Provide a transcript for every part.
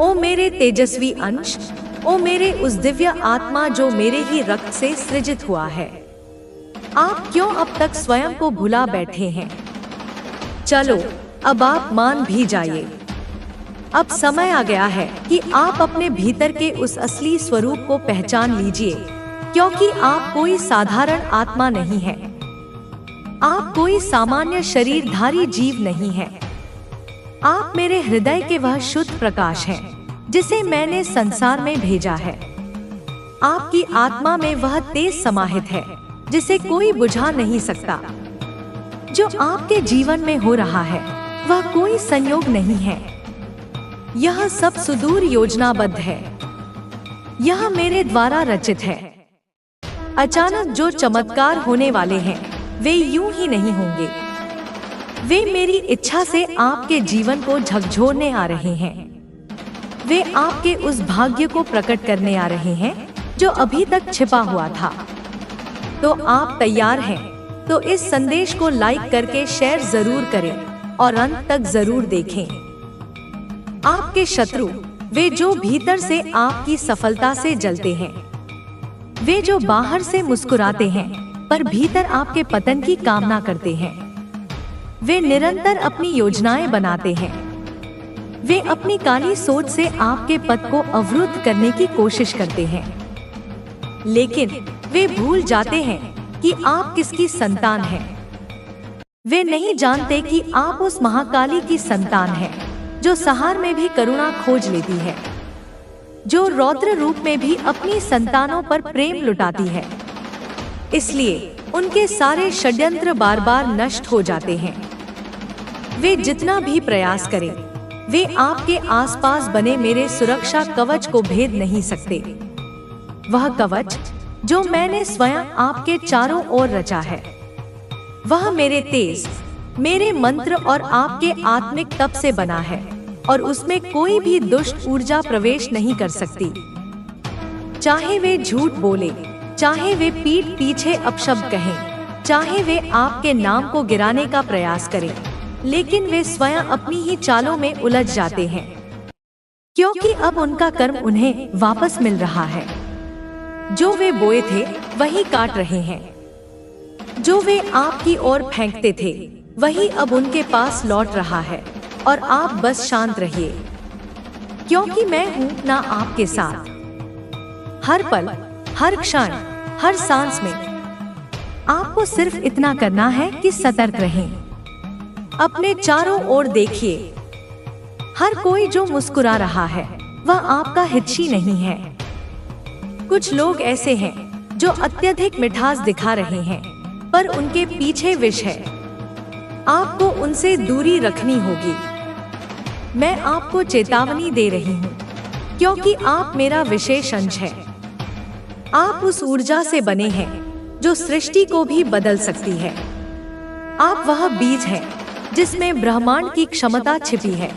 ओ मेरे तेजस्वी अंश, ओ मेरे उस दिव्य आत्मा जो मेरे ही रक्त से सृजित हुआ है, आप क्यों अब तक स्वयं को भुला बैठे हैं? चलो अब आप मान भी जाइए। अब समय आ गया है कि आप अपने भीतर के उस असली स्वरूप को पहचान लीजिए, क्योंकि आप कोई साधारण आत्मा नहीं है। आप कोई सामान्य शरीरधारी जीव नहीं है। आप मेरे हृदय के वह शुद्ध प्रकाश हैं, जिसे मैंने संसार में भेजा है। आपकी आत्मा में वह तेज समाहित है, जिसे कोई बुझा नहीं सकता। जो आपके जीवन में हो रहा है, वह कोई संयोग नहीं है। यह सब सुदूर योजनाबद्ध है। यह मेरे द्वारा रचित है। अचानक जो चमत्कार होने वाले हैं, वे यूं ही नहीं होंगे। वे मेरी इच्छा से आपके जीवन को झकझोरने आ रहे हैं। वे आपके उस भाग्य को प्रकट करने आ रहे हैं, जो अभी तक छिपा हुआ था। तो आप तैयार हैं? तो इस संदेश को लाइक करके शेयर जरूर करें और अंत तक जरूर देखें। आपके शत्रु, वे जो भीतर से आपकी सफलता से जलते हैं, वे जो बाहर से मुस्कुराते हैं पर भीतर आपके पतन की कामना करते हैं, वे निरंतर अपनी योजनाएं बनाते हैं। वे अपनी काली सोच से आपके पथ को अवरुद्ध करने की कोशिश करते हैं, लेकिन वे भूल जाते हैं कि आप किसकी संतान हैं। वे नहीं जानते कि आप उस महाकाली की संतान हैं, जो सहार में भी करुणा खोज लेती है, जो रौद्र रूप में भी अपनी संतानों पर प्रेम लुटाती है। इसलिए उनके सारे षड्यंत्र बार बार नष्ट हो जाते हैं। वे जितना भी प्रयास करें, वे आपके आसपास बने मेरे सुरक्षा कवच को भेद नहीं सकते। वह कवच जो मैंने स्वयं आपके चारों ओर रचा है, वह मेरे तेज, मेरे मंत्र और आपके आत्मिक तप से बना है, और उसमें कोई भी दुष्ट ऊर्जा प्रवेश नहीं कर सकती। चाहे वे झूठ बोले, चाहे वे पीठ पीछे अपशब्द कहें, चाहे वे आपके नाम को गिराने का प्रयास करें, लेकिन वे स्वयं अपनी ही चालों में उलझ जाते हैं, क्योंकि अब उनका कर्म उन्हें वापस मिल रहा है। जो वे बोए थे वही काट रहे हैं। जो वे आपकी ओर फेंकते थे, वही अब उनके पास लौट रहा है। और आप बस शांत रहिए, क्योंकि मैं हूँ ना आपके साथ। हर पल, हर क्षण, हर सांस में आपको सिर्फ इतना करना है कि सतर्क रहें। अपने चारों ओर देखिए। हर कोई जो मुस्कुरा रहा है, वह आपका हितैषी नहीं है। कुछ लोग ऐसे हैं जो अत्यधिक मिठास दिखा रहे हैं, पर उनके पीछे विष है। आपको उनसे दूरी रखनी होगी। मैं आपको चेतावनी दे रही हूँ, क्योंकि आप मेरा विशेष अंश है। आप उस ऊर्जा से बने हैं जो सृष्टि को भी बदल सकती है। आप वह बीज हैं जिसमें ब्रह्मांड की क्षमता छिपी है।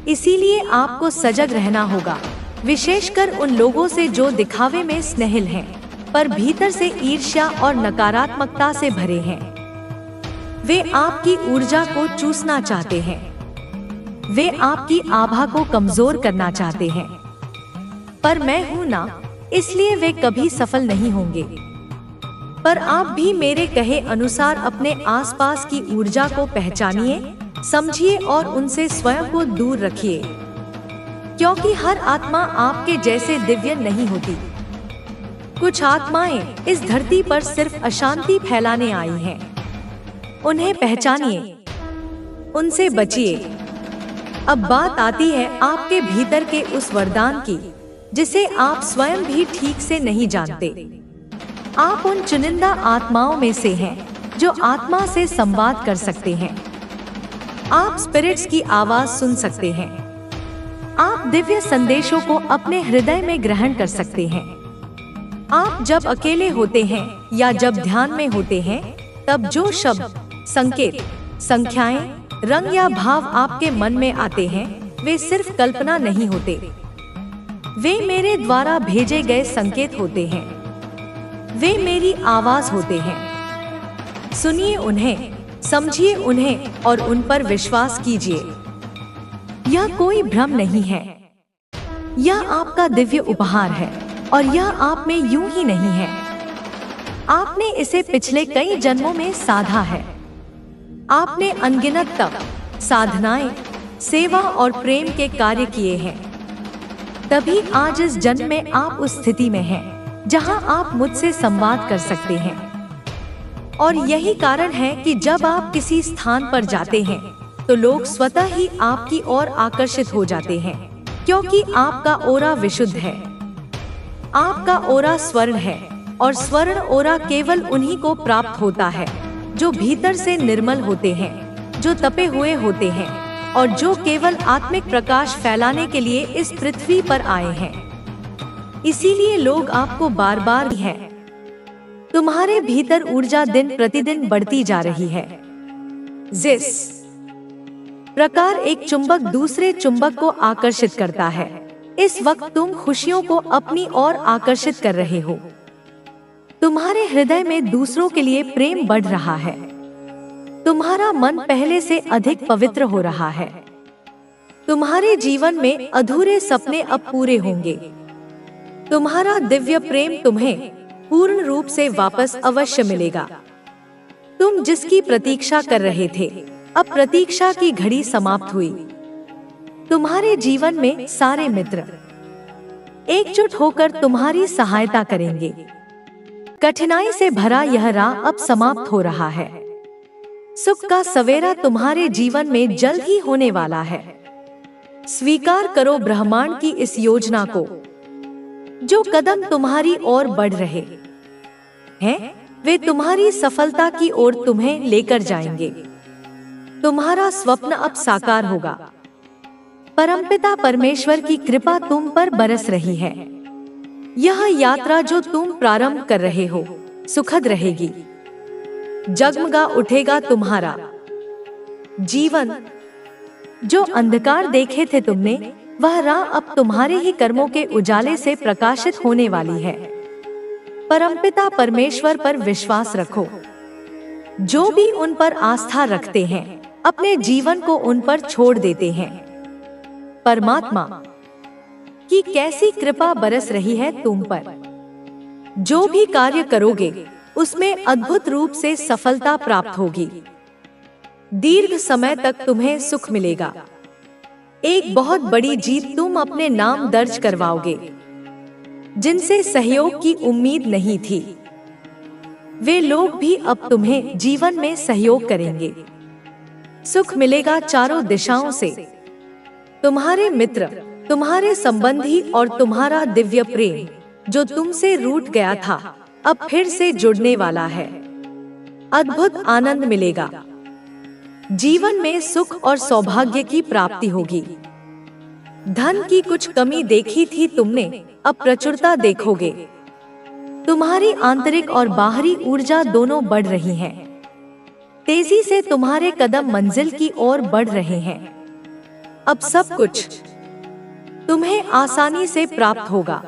इसीलिए आपको सजग रहना होगा, विशेषकर उन लोगों से जो दिखावे में स्नेहिल हैं, पर भीतर से ईर्ष्या और नकारात्मकता से भरे हैं। वे आपकी ऊर्जा को चूसना चाहते हैं। वे आपकी आभा को कमजोर करना चाहते हैं, पर मैं हूं ना, इसलिए वे कभी सफल नहीं होंगे। पर आप भी मेरे कहे अनुसार अपने आसपास की ऊर्जा को पहचानिए, समझिए और उनसे स्वयं को दूर रखिए, क्योंकि हर आत्मा आपके जैसे दिव्य नहीं होती। कुछ आत्माएं इस धरती पर सिर्फ अशांति फैलाने आई हैं। उन्हें पहचानिए, उनसे बचिए। अब बात आती है आपके भीतर के उस वरदान की, जिसे आप स्वयं भी ठीक से नहीं जानते। आप उन चुनिंदा आत्माओं में से हैं जो आत्मा से संवाद कर सकते हैं। आप स्पिरिट्स की आवाज सुन सकते हैं। आप दिव्य संदेशों को अपने हृदय में ग्रहण कर सकते हैं। आप जब अकेले होते हैं या जब ध्यान में होते हैं, तब जो शब्द, संकेत, संख्याएं, रंग या भाव आपके मन में आते हैं, वे सिर्फ कल्पना नहीं होते। वे मेरे द्वारा भेजे गए संकेत होते हैं। वे मेरी आवाज होते हैं। सुनिए उन्हें, समझिए उन्हें और उन पर विश्वास कीजिए। यह कोई भ्रम नहीं है, यह आपका दिव्य उपहार है और यह आप में यूं ही नहीं है। आपने इसे पिछले कई जन्मों में साधा है। आपने अनगिनत तप, साधनाएं, सेवा और प्रेम के कार्य किए हैं। तभी आज इस जन्म में आप उस स्थिति में हैं जहां आप मुझसे संवाद कर सकते हैं। और यही कारण है कि जब आप किसी स्थान पर जाते हैं तो लोग स्वतः ही आपकी ओर आकर्षित हो जाते हैं, क्योंकि आपका ओरा विशुद्ध है। आपका ओरा स्वर्ण है और स्वर्ण ओरा केवल उन्हीं को प्राप्त होता है जो भीतर से निर्मल होते हैं, जो तपे हुए होते हैं और जो केवल आत्मिक प्रकाश फैलाने के लिए इस पृथ्वी पर आए हैं। इसीलिए लोग आपको बार बार हैं। तुम्हारे भीतर ऊर्जा दिन प्रतिदिन बढ़ती जा रही है। जिस प्रकार एक चुंबक दूसरे चुंबक को आकर्षित करता है, इस वक्त तुम खुशियों को अपनी ओर आकर्षित कर रहे हो। तुम्हारे हृदय में दूसरों के लिए प्रेम बढ़ रहा है। तुम्हारा मन पहले से अधिक पवित्र हो रहा है। तुम्हारे जीवन में अधूरे सपने अब पूरे होंगे। तुम्हारा दिव्य प्रेम तुम्हें पूर्ण रूप से वापस अवश्य मिलेगा। तुम जिसकी प्रतीक्षा कर रहे थे, अब प्रतीक्षा की घड़ी समाप्त हुई। तुम्हारे जीवन में सारे मित्र एकजुट होकर तुम्हारी सहायता करेंगे। कठिनाई से भरा यह राह अब समाप्त हो रहा है। सुख का सवेरा तुम्हारे जीवन में जल्द ही होने वाला है। स्वीकार करो ब्रह्मांड की इस योजना को। जो कदम तुम्हारी ओर बढ़ रहे हैं, वे तुम्हारी सफलता की ओर तुम्हें लेकर जाएंगे। तुम्हारा स्वप्न अब साकार होगा। परमपिता परमेश्वर की कृपा तुम पर बरस रही है। यह यात्रा जो तुम प्रारंभ कर रहे हो सुखद रहेगी। जगमगा उठेगा तुम्हारा जीवन। जो अंधकार देखे थे तुमने, वह राह अब तुम्हारे ही कर्मों के उजाले से प्रकाशित होने वाली है। परमपिता परमेश्वर पर विश्वास रखो। जो भी उन पर आस्था रखते हैं, अपने जीवन को उन पर छोड़ देते हैं। परमात्मा की कैसी कृपा बरस रही है तुम पर। जो भी कार्य करोगे उसमें अद्भुत रूप से सफलता प्राप्त होगी। दीर्घ समय तक तुम्हें सुख मिलेगा। एक बहुत बड़ी जीत तुम अपने नाम दर्ज करवाओगे। जिनसे सहयोग की उम्मीद नहीं थी, वे लोग भी अब तुम्हें जीवन में सहयोग करेंगे। सुख मिलेगा चारों दिशाओं से। तुम्हारे मित्र, तुम्हारे संबंधी और तुम्हारा दिव्य प्रेम जो तुमसे रूठ गया था, अब फिर से जुड़ने वाला है। अद्भुत आनंद मिलेगा। जीवन में सुख और सौभाग्य की प्राप्ति होगी। धन की कुछ कमी देखी थी तुमने, अब प्रचुरता देखोगे। तुम्हारी आंतरिक और बाहरी ऊर्जा दोनों बढ़ रही हैं। तेजी से तुम्हारे कदम मंजिल की ओर बढ़ रहे हैं। अब सब कुछ तुम्हें आसानी से प्राप्त होगा।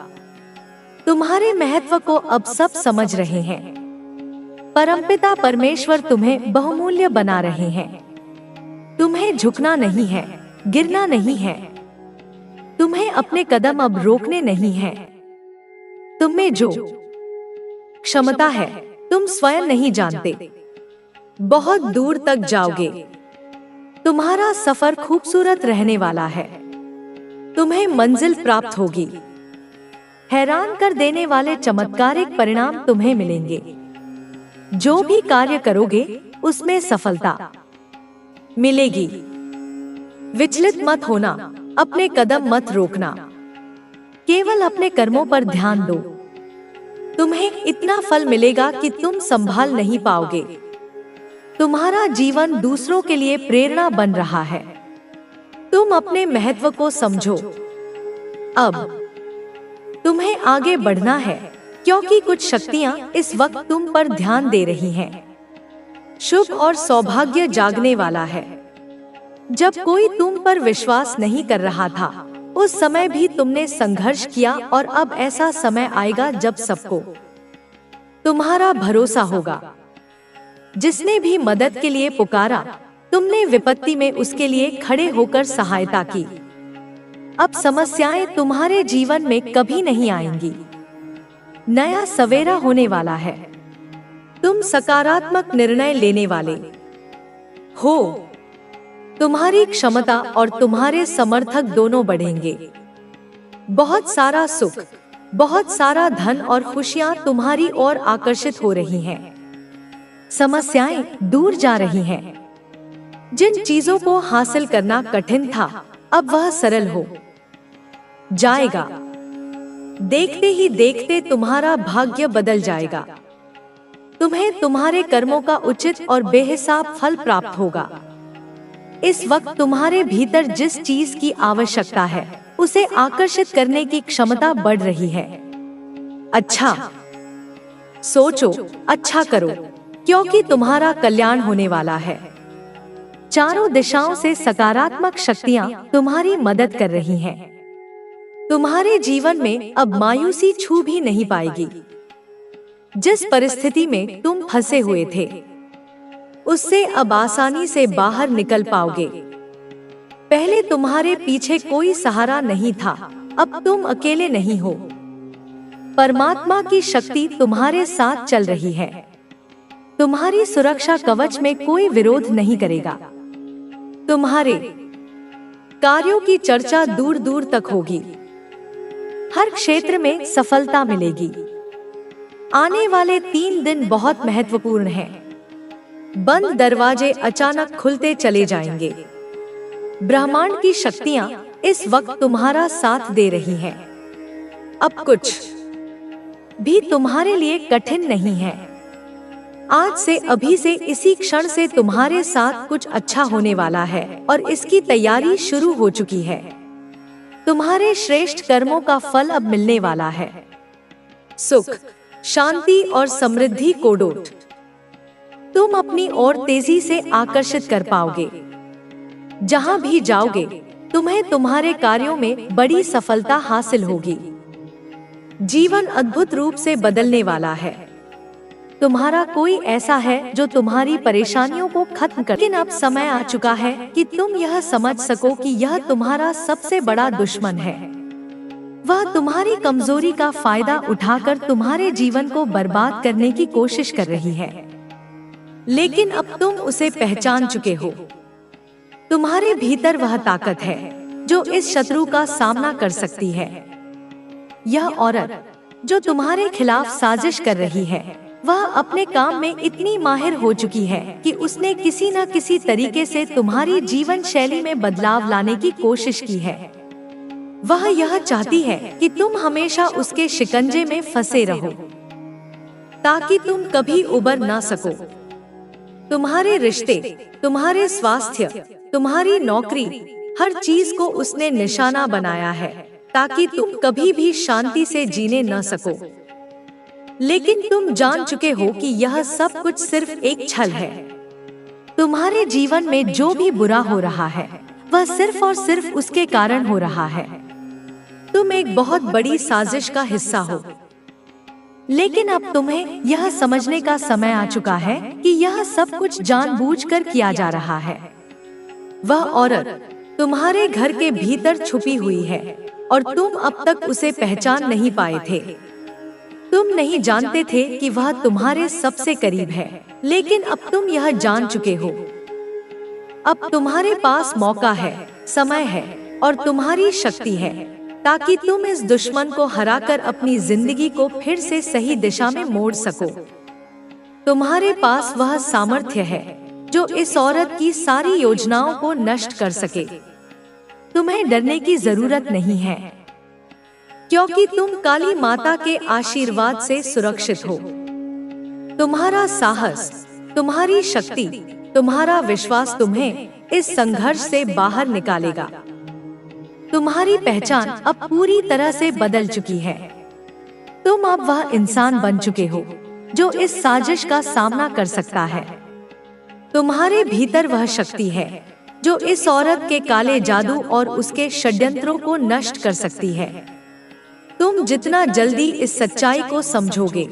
तुम्हारे महत्व को अब सब समझ रहे हैं। परमपिता परमेश्वर तुम्हें बहुमूल्य बना रहे हैं। तुम्हें झुकना नहीं है, गिरना नहीं है। तुम्हें अपने कदम अब रोकने नहीं हैं। तुम में जो क्षमता है तुम स्वयं नहीं जानते। बहुत दूर तक जाओगे। तुम्हारा सफर खूबसूरत रहने वाला है। तुम्हें मंजिल प्राप्त होगी। हैरान कर देने वाले चमत्कारिक परिणाम तुम्हें मिलेंगे। जो भी कार्य करोगे उसमें सफलता मिलेगी। विचलित मत होना, अपने कदम मत रोकना। केवल अपने कर्मों पर ध्यान दो। तुम्हें इतना फल मिलेगा कि तुम संभाल नहीं पाओगे। तुम्हारा जीवन दूसरों के लिए प्रेरणा बन रहा है। तुम अपने महत्व को समझो। अब तुम्हें आगे बढ़ना है, क्योंकि कुछ शक्तियां इस वक्त तुम पर ध्यान दे रही हैं। शुभ और सौभाग्य जागने वाला है। जब कोई तुम पर विश्वास नहीं कर रहा था, उस समय भी तुमने संघर्ष किया और अब ऐसा समय आएगा जब सबको तुम्हारा भरोसा होगा। जिसने भी मदद के लिए पुकारा, तुमने विपत्ति में उसके लिए खड़े होकर सहायता की। अब समस्याएं तुम्हारे जीवन में कभी नहीं आएंगी। नया सवेरा होने वाला है। तुम सकारात्मक निर्णय लेने वाले हो। तुम्हारी क्षमता और तुम्हारे समर्थक दोनों बढ़ेंगे। बहुत सारा सुख, बहुत सारा धन और खुशियां तुम्हारी ओर आकर्षित हो रही हैं। समस्याएं दूर जा रही हैं। जिन चीजों को हासिल करना कठिन था, अब वह सरल हो जाएगा। देखते ही देखते तुम्हारा भाग्य बदल जाएगा। तुम्हें तुम्हारे कर्मों का उचित और बेहिसाब फल प्राप्त होगा। इस वक्त तुम्हारे भीतर जिस चीज की आवश्यकता है, उसे आकर्षित करने की क्षमता बढ़ रही है। अच्छा सोचो, अच्छा करो, क्योंकि तुम्हारा कल्याण होने वाला है। चारों दिशाओं से सकारात्मक शक्तियां तुम्हारी मदद कर रही हैं। तुम्हारे जीवन में अब मायूसी छू भी नहीं पाएगी। जिस परिस्थिति में तुम फंसे हुए थे, उससे अब आसानी से बाहर निकल पाओगे। पहले तुम्हारे पीछे कोई सहारा नहीं था, अब तुम अकेले नहीं हो। परमात्मा की शक्ति तुम्हारे साथ चल रही है। तुम्हारी सुरक्षा कवच में कोई विरोध नहीं करेगा। तुम्हारे कार्यों की चर्चा दूर दूर तक होगी। हर क्षेत्र में सफलता मिलेगी। आने वाले 3 दिन बहुत महत्वपूर्ण हैं। बंद दरवाजे अचानक खुलते चले जाएंगे। ब्रह्मांड की शक्तियां इस वक्त तुम्हारा साथ दे रही हैं। अब कुछ भी तुम्हारे लिए कठिन नहीं है। आज से, अभी से, इसी क्षण से तुम्हारे साथ कुछ अच्छा होने वाला है और इसकी तैयारी शुरू हो चुकी है। तुम्हारे श्रेष्ठ कर्मों का फल अब मिलने वाला है। सुख, शांति और समृद्धि को डोट तुम अपनी ओर तेजी से आकर्षित कर पाओगे। जहां भी जाओगे, तुम्हें तुम्हारे कार्यों में बड़ी सफलता हासिल होगी। जीवन अद्भुत रूप से बदलने वाला है। तुम्हारा कोई ऐसा है जो तुम्हारी परेशानियों को खत्म कर, लेकिन अब समय आ चुका है कि तुम यह समझ सको कि यह तुम्हारा सबसे बड़ा दुश्मन है। वह तुम्हारी कमजोरी का फायदा उठाकर तुम्हारे जीवन को बर्बाद करने की कोशिश कर रही है। लेकिन अब तुम उसे पहचान चुके हो। तुम्हारे भीतर वह ताकत है जो इस शत्रु का सामना कर सकती है। यह औरत जो तुम्हारे खिलाफ साजिश कर रही है, वह अपने काम में इतनी माहिर हो चुकी है कि उसने किसी न किसी तरीके से तुम्हारी जीवन शैली में बदलाव लाने की कोशिश की है। वह यह चाहती है कि तुम हमेशा उसके शिकंजे में फंसे रहो, ताकि तुम कभी उबर ना सको। तुम्हारे रिश्ते, तुम्हारे स्वास्थ्य, तुम्हारी नौकरी, हर चीज को उसने निशाना बनाया है ताकि तुम कभी भी शांति से जीने न सको। लेकिन तुम जान चुके हो कि यह सब कुछ सिर्फ एक छल है। तुम्हारे जीवन में जो भी बुरा हो रहा है, वह सिर्फ और सिर्फ उसके कारण हो रहा है। तुम एक बहुत बड़ी साजिश का हिस्सा हो। लेकिन अब तुम्हें यह समझने का समय आ चुका है कि यह सब कुछ जानबूझकर किया जा रहा है। वह औरत तुम्हारे घर के भीतर छुपी हुई है और तुम अब तक उसे पहचान नहीं पाए थे। तुम नहीं जानते थे कि वह तुम्हारे सबसे करीब है, लेकिन अब तुम यह जान चुके हो। अब तुम्हारे पास मौका है, समय है और तुम्हारी शक्ति है, ताकि तुम इस दुश्मन को हराकर अपनी जिंदगी को फिर से सही दिशा में मोड़ सको। तुम्हारे पास वह सामर्थ्य है जो इस औरत की सारी योजनाओं को नष्ट कर सके। तुम्हें डरने की जरूरत नहीं है, क्योंकि तुम काली माता के आशीर्वाद से सुरक्षित हो। तुम्हारा साहस, तुम्हारी शक्ति, तुम्हारा विश्वास तुम्हें इस संघर्ष से बाहर निकालेगा। तुम्हारी पहचान अब पूरी तरह से बदल चुकी है। तुम अब वह इंसान बन चुके हो जो इस साजिश का सामना कर सकता है। तुम्हारे भीतर वह शक्ति है जो इस औरत के काले जादू और उसके षड्यंत्रों को नष्ट कर सकती है। तुम जितना जल्दी इस सच्चाई को समझोगे,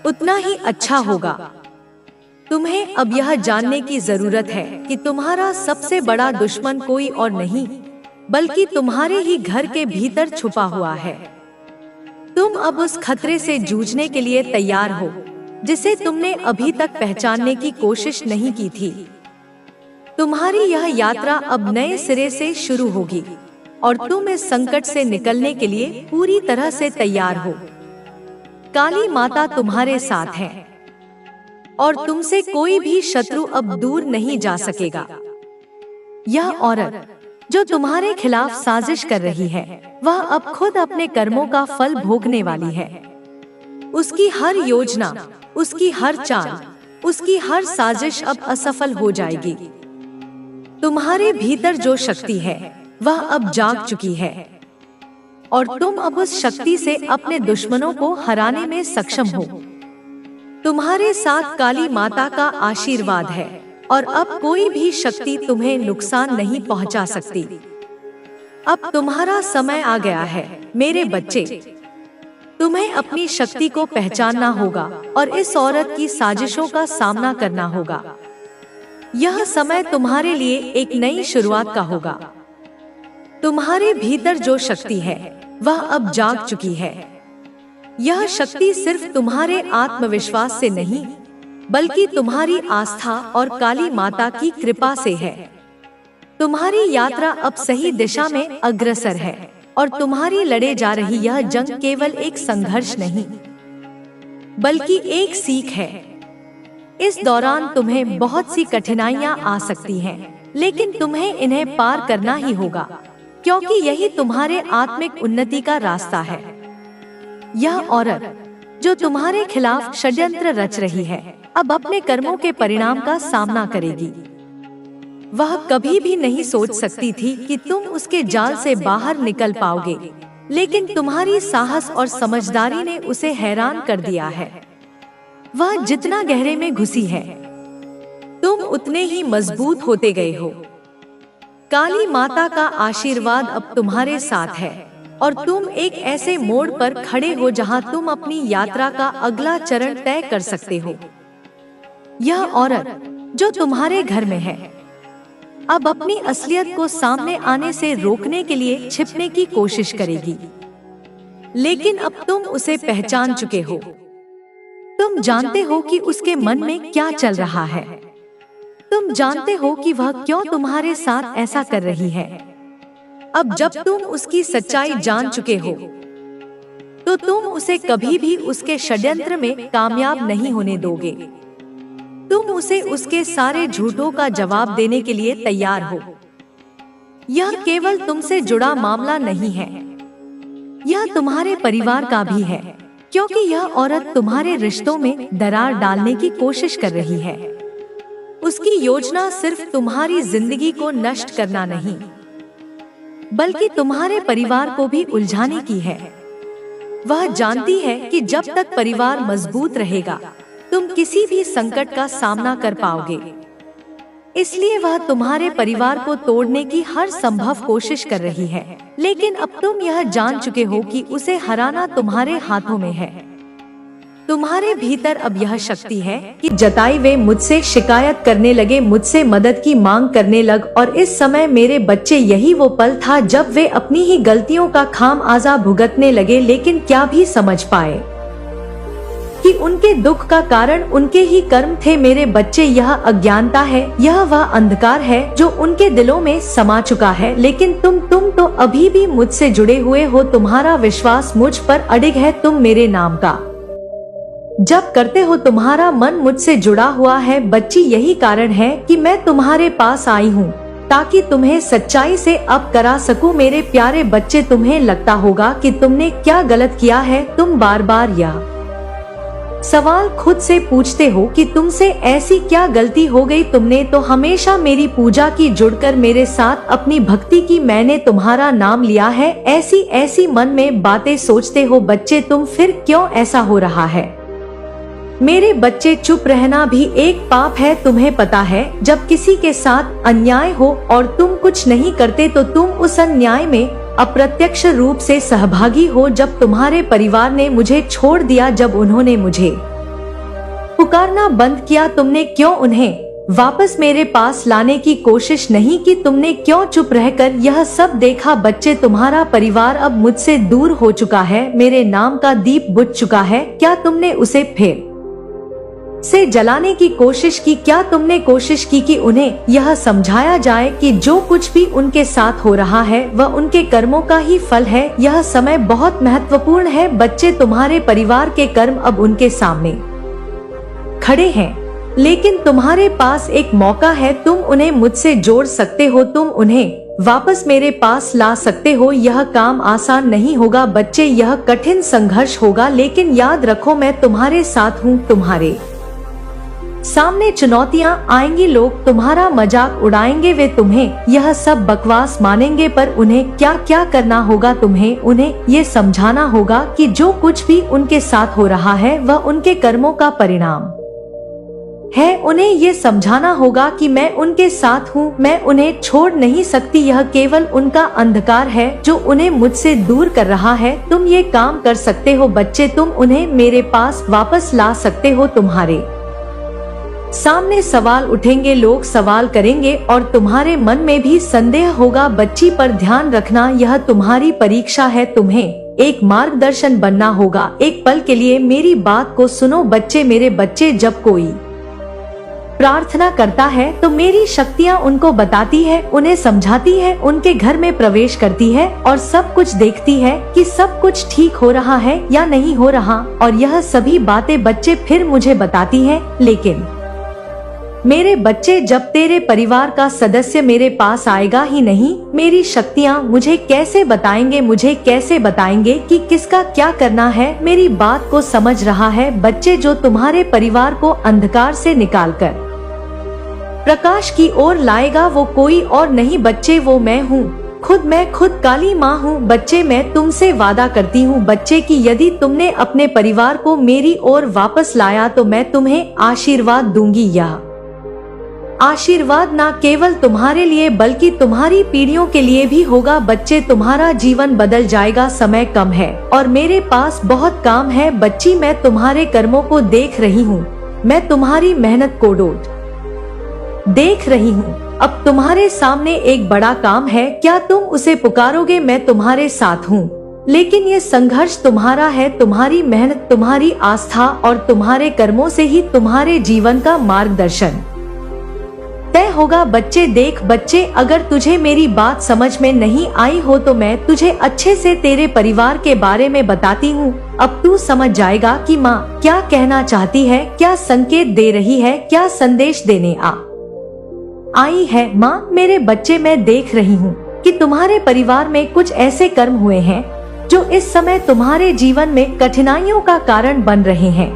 उतना ही अच्छा होगा। तुम्हें अब यह जानने की जरूरत है कि तुम्हारा सबसे बड़ा दुश्मन कोई और नहीं, बल्कि तुम्हारे ही घर के भीतर छुपा हुआ है। तुम अब उस खतरे से जूझने के लिए तैयार हो जिसे तुमने अभी तक पहचानने की कोशिश नहीं की थी। तुम्हारी यह यात्रा अब नए सिरे से शुरू होगी और तुम इस संकट से निकलने के लिए पूरी तरह से तैयार हो। काली माता तुम्हारे साथ है और तुमसे कोई भी शत्रु अब दूर नहीं जा सकेगा। यह औरत जो तुम्हारे खिलाफ साजिश कर रही है, वह अब खुद अपने कर्मों का फल भोगने वाली है। उसकी हर योजना, उसकी हर चाल, उसकी हर साजिश अब असफल हो जाएगी। तुम्हारे भीतर जो शक्ति है वह अब जाग चुकी है और तुम अब उस शक्ति से अपने दुश्मनों को हराने में सक्षम हो। तुम्हारे साथ काली माता का आशीर्वाद है और अब कोई भी शक्ति तुम्हें नुकसान नहीं पहुंचा सकती। अब तुम्हारा समय आ गया है मेरे बच्चे। तुम्हें अपनी शक्ति को पहचानना होगा और इस औरत की साजिशों का सामना करना होगा। यह समय तुम्हारे लिए एक नई शुरुआत का होगा। तुम्हारे भीतर जो शक्ति है वह अब जाग चुकी है। यह शक्ति सिर्फ तुम्हारे आत्मविश्वास से नहीं, बल्कि तुम्हारी आस्था और काली माता की कृपा से है। तुम्हारी यात्रा अब सही दिशा में अग्रसर है और तुम्हारी लड़े जा रही यह जंग केवल एक संघर्ष नहीं, बल्कि एक सीख है। इस दौरान तुम्हें बहुत सी कठिनाइयां आ सकती हैं, लेकिन तुम्हें इन्हें पार करना ही होगा, क्योंकि यही तुम्हारे आत्मिक उन्नति का रास्ता है। यह औरत जो तुम्हारे खिलाफ षड्यंत्र रच रही है, अब अपने कर्मों के परिणाम का सामना करेगी। वह कभी भी नहीं सोच सकती थी कि तुम उसके जाल से बाहर निकल पाओगे, लेकिन तुम्हारी साहस और समझदारी ने उसे हैरान कर दिया है। वह जितना गहरे में घुसी है, तुम उतने ही मजबूत होते गए हो। काली माता का आशीर्वाद अब तुम्हारे साथ है और तुम एक ऐसे मोड़ पर खड़े हो जहां तुम अपनी यात्रा का अगला चरण तय कर सकते हो। यह औरत जो तुम्हारे घर में है, अब अपनी असलियत को सामने आने से रोकने के लिए छिपने की कोशिश करेगी, लेकिन अब तुम उसे पहचान चुके हो। तुम जानते हो कि उसके मन में क्या चल रहा है। तुम जानते हो कि वह क्यों तुम्हारे साथ ऐसा कर रही है। अब जब तुम उसकी सच्चाई जान चुके हो, तो तुम उसे कभी भी उसके षड्यंत्र में कामयाब नहीं होने दोगे। तुम उसे उसके सारे झूठों का जवाब देने के लिए तैयार हो। यह केवल तुमसे जुड़ा मामला नहीं है, यह तुम्हारे परिवार का भी है, क्योंकि यह औरत तुम्हारे रिश्तों में दरार डालने की कोशिश कर रही है। उसकी योजना सिर्फ तुम्हारी जिंदगी को नष्ट करना नहीं, बल्कि तुम्हारे परिवार को भी उलझाने की है। वह जानती है कि जब तक परिवार मजबूत रहेगा, तुम किसी भी संकट का सामना कर पाओगे। इसलिए वह तुम्हारे परिवार को तोड़ने की हर संभव कोशिश कर रही है, लेकिन अब तुम यह जान चुके हो कि उसे हराना तुम्हारे हाथों में है। तुम्हारे भीतर अब यह शक्ति है कि जताई वे मुझसे शिकायत करने लगे, मुझसे मदद की मांग करने लग, और इस समय मेरे बच्चे यही वो पल था जब वे अपनी ही गलतियों का खामियाजा भुगतने लगे, लेकिन क्या भी समझ पाए कि उनके दुख का कारण उनके ही कर्म थे। मेरे बच्चे, यह अज्ञानता है, यह वह अंधकार है जो उनके दिलों में समा चुका है, लेकिन तुम तो अभी भी मुझसे जुड़े हुए हो। तुम्हारा विश्वास मुझ पर अडिग है। तुम मेरे नाम का जप करते हो, तुम्हारा मन मुझसे जुड़ा हुआ है। बच्ची, यही कारण है कि मैं तुम्हारे पास आई हूँ, ताकि तुम्हें सच्चाई से अब करा सकूं। मेरे प्यारे बच्चे, तुम्हें लगता होगा कि तुमने क्या गलत किया है। तुम बार बार यह सवाल खुद से पूछते हो कि तुमसे ऐसी क्या गलती हो गई। तुमने तो हमेशा मेरी पूजा की, जुड़कर मेरे साथ अपनी भक्ति की, मैंने तुम्हारा नाम लिया है। ऐसी मन में बातें सोचते हो बच्चे, तुम फिर क्यों ऐसा हो रहा है। मेरे बच्चे, चुप रहना भी एक पाप है। तुम्हें पता है, जब किसी के साथ अन्याय हो और तुम कुछ नहीं करते तो तुम उस अन्याय में अप्रत्यक्ष रूप से सहभागी हो। जब तुम्हारे परिवार ने मुझे छोड़ दिया, जब उन्होंने मुझे पुकारना बंद किया, तुमने क्यों उन्हें वापस मेरे पास लाने की कोशिश नहीं की। तुमने क्यों चुप रहकर यह सब देखा? बच्चे, तुम्हारा परिवार अब मुझसे दूर हो चुका है, मेरे नाम का दीप बुझ चुका है। क्या तुमने उसे फिर से जलाने की कोशिश की? क्या तुमने कोशिश की कि उन्हें यह समझाया जाए कि जो कुछ भी उनके साथ हो रहा है वह उनके कर्मों का ही फल है? यह समय बहुत महत्वपूर्ण है बच्चे, तुम्हारे परिवार के कर्म अब उनके सामने खड़े हैं, लेकिन तुम्हारे पास एक मौका है। तुम उन्हें मुझसे जोड़ सकते हो, तुम उन्हें वापस मेरे पास ला सकते हो। यह काम आसान नहीं होगा बच्चे, यह कठिन संघर्ष होगा, लेकिन याद रखो मैं तुम्हारे साथ हूँ। तुम्हारे सामने चुनौतियाँ आएंगी, लोग तुम्हारा मजाक उड़ाएंगे, वे तुम्हें यह सब बकवास मानेंगे, पर उन्हें क्या क्या करना होगा? तुम्हें उन्हें ये समझाना होगा कि जो कुछ भी उनके साथ हो रहा है वह उनके कर्मों का परिणाम है। उन्हें ये समझाना होगा कि मैं उनके साथ हूँ, मैं उन्हें छोड़ नहीं सकती। यह केवल उनका अंधकार है जो उन्हें मुझसे दूर कर रहा है। तुम ये काम कर सकते हो बच्चे, तुम उन्हें मेरे पास वापस ला सकते हो। तुम्हारे सामने सवाल उठेंगे, लोग सवाल करेंगे और तुम्हारे मन में भी संदेह होगा बच्ची, पर ध्यान रखना यह तुम्हारी परीक्षा है। तुम्हें एक मार्गदर्शन बनना होगा। एक पल के लिए मेरी बात को सुनो बच्चे, मेरे बच्चे, जब कोई प्रार्थना करता है तो मेरी शक्तियाँ उनको बताती है, उन्हें समझाती है, उनके घर में प्रवेश करती है और सब कुछ देखती है कि सब कुछ ठीक हो रहा है या नहीं हो रहा। और यह सभी बातें बच्चे फिर मुझे बताती हैं। लेकिन मेरे बच्चे, जब तेरे परिवार का सदस्य मेरे पास आएगा ही नहीं, मेरी शक्तियाँ मुझे कैसे बताएंगे? मुझे कैसे बताएंगे कि किसका क्या करना है? मेरी बात को समझ रहा है बच्चे? जो तुम्हारे परिवार को अंधकार से निकालकर प्रकाश की ओर लाएगा वो कोई और नहीं बच्चे, वो मैं हूँ खुद। मैं खुद काली माँ हूँ बच्चे। मैं तुमसे वादा करती हूँ बच्चे कि यदि तुमने अपने परिवार को मेरी ओर वापस लाया तो मैं तुम्हें आशीर्वाद दूंगी। यह आशीर्वाद न केवल तुम्हारे लिए बल्कि तुम्हारी पीढ़ियों के लिए भी होगा बच्चे। तुम्हारा जीवन बदल जाएगा। समय कम है और मेरे पास बहुत काम है बच्ची। मैं तुम्हारे कर्मों को देख रही हूँ, मैं तुम्हारी मेहनत को देख रही हूँ। अब तुम्हारे सामने एक बड़ा काम है, क्या तुम उसे पुकारोगे? मैं तुम्हारे साथ हूँ, लेकिन ये संघर्ष तुम्हारा है। तुम्हारी मेहनत, तुम्हारी आस्था और तुम्हारे कर्मों से ही तुम्हारे जीवन का मार्गदर्शन तय होगा बच्चे। देख बच्चे, अगर तुझे मेरी बात समझ में नहीं आई हो तो मैं तुझे अच्छे से तेरे परिवार के बारे में बताती हूँ। अब तू समझ जाएगा कि माँ क्या कहना चाहती है, क्या संकेत दे रही है, क्या संदेश देने आई है। माँ, मेरे बच्चे, मैं देख रही हूँ कि तुम्हारे परिवार में कुछ ऐसे कर्म हुए हैं जो इस समय तुम्हारे जीवन में कठिनाइयों का कारण बन रहे हैं।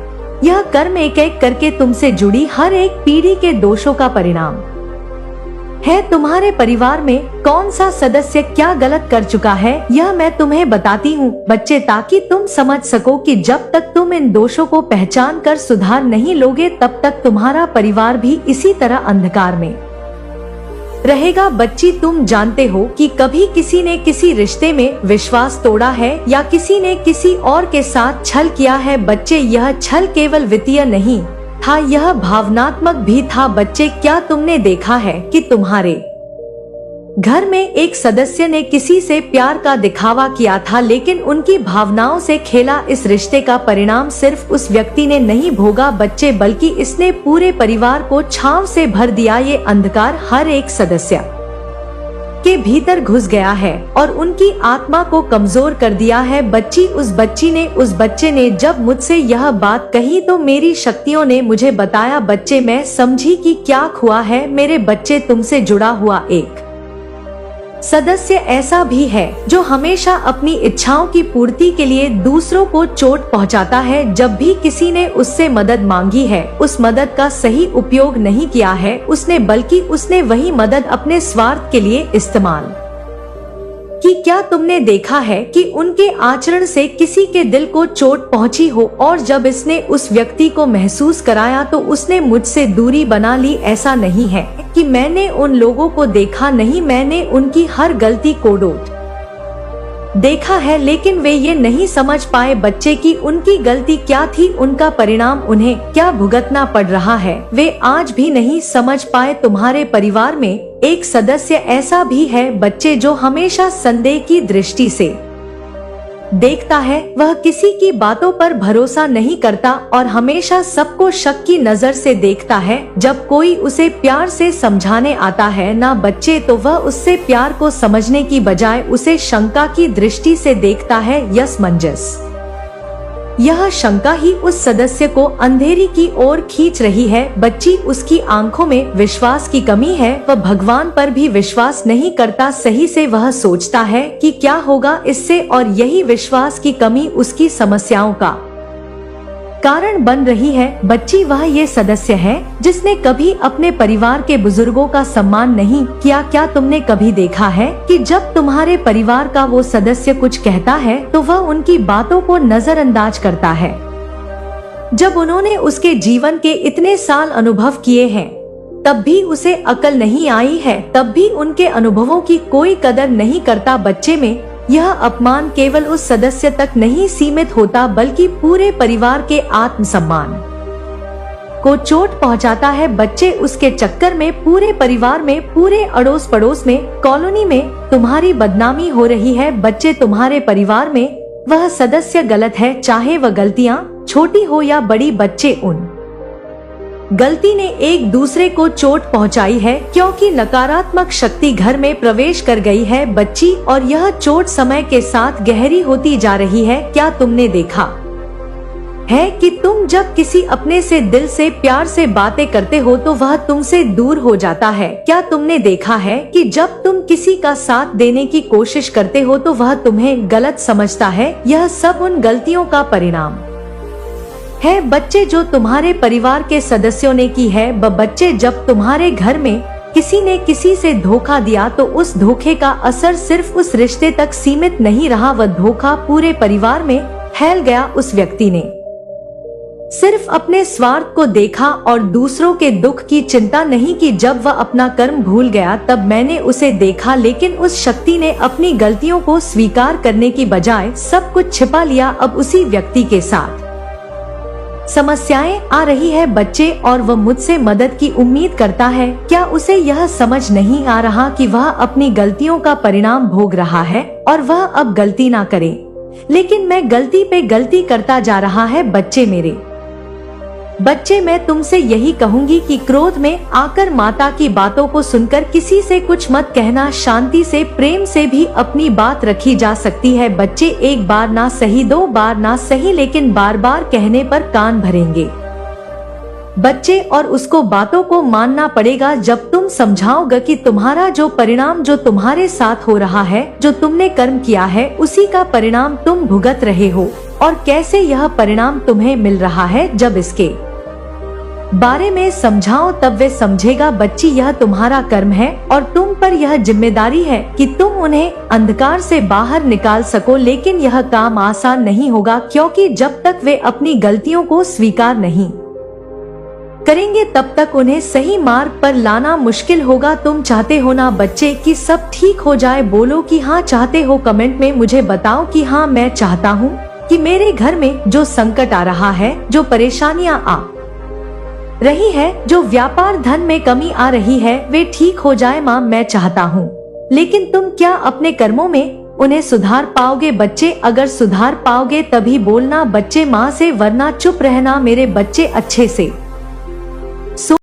यह कर्म एक एक करके तुमसे जुड़ी हर एक पीढ़ी के दोषों का परिणाम है। तुम्हारे परिवार में कौन सा सदस्य क्या गलत कर चुका है यह मैं तुम्हें बताती हूँ बच्चे, ताकि तुम समझ सको कि जब तक तुम इन दोषों को पहचान कर सुधार नहीं लोगे तब तक तुम्हारा परिवार भी इसी तरह अंधकार में रहेगा। बच्ची, तुम जानते हो कि कभी किसी ने किसी रिश्ते में विश्वास तोड़ा है या किसी ने किसी और के साथ छल किया है बच्चे। यह छल केवल वित्तीय नहीं था, यह भावनात्मक भी था बच्चे। क्या तुमने देखा है कि तुम्हारे घर में एक सदस्य ने किसी से प्यार का दिखावा किया था, लेकिन उनकी भावनाओं से खेला? इस रिश्ते का परिणाम सिर्फ उस व्यक्ति ने नहीं भोगा बच्चे, बल्कि इसने पूरे परिवार को छांव से भर दिया। ये अंधकार हर एक सदस्य के भीतर घुस गया है और उनकी आत्मा को कमजोर कर दिया है बच्ची। उस बच्चे ने जब मुझसे यह बात कही तो मेरी शक्तियों ने मुझे बताया बच्चे। मैं समझी कि क्या हुआ है। मेरे बच्चे, तुमसे जुड़ा हुआ एक सदस्य ऐसा भी है जो हमेशा अपनी इच्छाओं की पूर्ति के लिए दूसरों को चोट पहुंचाता है। जब भी किसी ने उससे मदद मांगी है, उस मदद का सही उपयोग नहीं किया है उसने, बल्कि उसने वही मदद अपने स्वार्थ के लिए इस्तेमाल की। क्या तुमने देखा है कि उनके आचरण से किसी के दिल को चोट पहुंची हो और जब इसने उस व्यक्ति को महसूस कराया तो उसने मुझसे दूरी बना ली? ऐसा नहीं है कि मैंने उन लोगों को देखा नहीं, मैंने उनकी हर गलती को देखा है, लेकिन वे ये नहीं समझ पाए बच्चे की उनकी गलती क्या थी, उनका परिणाम उन्हें क्या भुगतना पड़ रहा है। वे आज भी नहीं समझ पाए तुम्हारे परिवार में एक सदस्य ऐसा भी है बच्चे जो हमेशा संदेह की दृष्टि से देखता है। वह किसी की बातों पर भरोसा नहीं करता और हमेशा सबको शक की नजर से देखता है। जब कोई उसे प्यार से समझाने आता है ना बच्चे, तो वह उससे प्यार को समझने की बजाय उसे शंका की दृष्टि से देखता है। यस मंजस, यह शंका ही उस सदस्य को अंधेरी की ओर खींच रही है। बच्ची, उसकी आंखों में विश्वास की कमी है। वह भगवान पर भी विश्वास नहीं करता सही से। वह सोचता है कि क्या होगा इससे, और यही विश्वास की कमी उसकी समस्याओं का कारण बन रही है। बच्ची, वह ये सदस्य है जिसने कभी अपने परिवार के बुजुर्गों का सम्मान नहीं किया। क्या तुमने कभी देखा है कि जब तुम्हारे परिवार का वो सदस्य कुछ कहता है तो वह उनकी बातों को नजरअंदाज करता है? जब उन्होंने उसके जीवन के इतने साल अनुभव किए हैं तब भी उसे अकल नहीं आई है, तब भी उनके अनुभवों की कोई कदर नहीं करता। बच्चे में यह अपमान केवल उस सदस्य तक नहीं सीमित होता बल्कि पूरे परिवार के आत्मसम्मान को चोट पहुंचाता है। बच्चे, उसके चक्कर में पूरे परिवार में, पूरे अड़ोस पड़ोस में, कॉलोनी में तुम्हारी बदनामी हो रही है। बच्चे, तुम्हारे परिवार में वह सदस्य गलत है, चाहे वह गलतियां छोटी हो या बड़ी। बच्चे, उन गलती ने एक दूसरे को चोट पहुंचाई है क्योंकि नकारात्मक शक्ति घर में प्रवेश कर गई है बच्ची, और यह चोट समय के साथ गहरी होती जा रही है। क्या तुमने देखा है कि तुम जब किसी अपने से दिल से प्यार से बातें करते हो तो वह तुमसे दूर हो जाता है? क्या तुमने देखा है कि जब तुम किसी का साथ देने की कोशिश करते हो तो वह तुम्हें गलत समझता है? यह सब उन गलतियों का परिणाम है बच्चे जो तुम्हारे परिवार के सदस्यों ने की है। बच्चे, जब तुम्हारे घर में किसी ने किसी से धोखा दिया तो उस धोखे का असर सिर्फ उस रिश्ते तक सीमित नहीं रहा, वह धोखा पूरे परिवार में फैल गया। उस व्यक्ति ने सिर्फ अपने स्वार्थ को देखा और दूसरों के दुख की चिंता नहीं की। जब वह अपना कर्म भूल गया तब मैंने उसे देखा, लेकिन उस शक्ति ने अपनी गलतियों को स्वीकार करने की बजाय सब कुछ छिपा लिया। अब उसी व्यक्ति के साथ समस्याएं आ रही है बच्चे, और वह मुझसे मदद की उम्मीद करता है। क्या उसे यह समझ नहीं आ रहा कि वह अपनी गलतियों का परिणाम भोग रहा है और वह अब गलती ना करे, लेकिन मैं गलती पे गलती करता जा रहा है। बच्चे मेरे, बच्चे, मैं तुमसे यही कहूंगी कि क्रोध में आकर माता की बातों को सुनकर किसी से कुछ मत कहना। शांति से, प्रेम से भी अपनी बात रखी जा सकती है। बच्चे, एक बार ना सही, दो बार ना सही, लेकिन बार बार कहने पर कान भरेंगे बच्चे, और उसको बातों को मानना पड़ेगा। जब तुम समझाओगे कि तुम्हारा जो परिणाम जो तुम्हारे साथ हो रहा है, जो तुमने कर्म किया है, उसी का परिणाम तुम भुगत रहे हो और कैसे यह परिणाम तुम्हें मिल रहा है, जब इसके बारे में समझाओ तब वे समझेगा। बच्ची, यह तुम्हारा कर्म है और तुम पर यह जिम्मेदारी है कि तुम उन्हें अंधकार से बाहर निकाल सको, लेकिन यह काम आसान नहीं होगा क्योंकि जब तक वे अपनी गलतियों को स्वीकार नहीं करेंगे तब तक उन्हें सही मार्ग पर लाना मुश्किल होगा। तुम चाहते हो ना बच्चे कि सब ठीक हो जाए? बोलो कि हाँ चाहते हो। कमेंट में मुझे बताओ कि हाँ मैं चाहता हूँ कि मेरे घर में जो संकट आ रहा है, जो परेशानियाँ आ रही है, जो व्यापार धन में कमी आ रही है, वे ठीक हो जाए। माँ, मैं चाहता हूँ, लेकिन तुम क्या अपने कर्मों में उन्हें सुधार पाओगे? बच्चे, अगर सुधार पाओगे तभी बोलना बच्चे माँ से, वरना चुप रहना। मेरे बच्चे, अच्छे से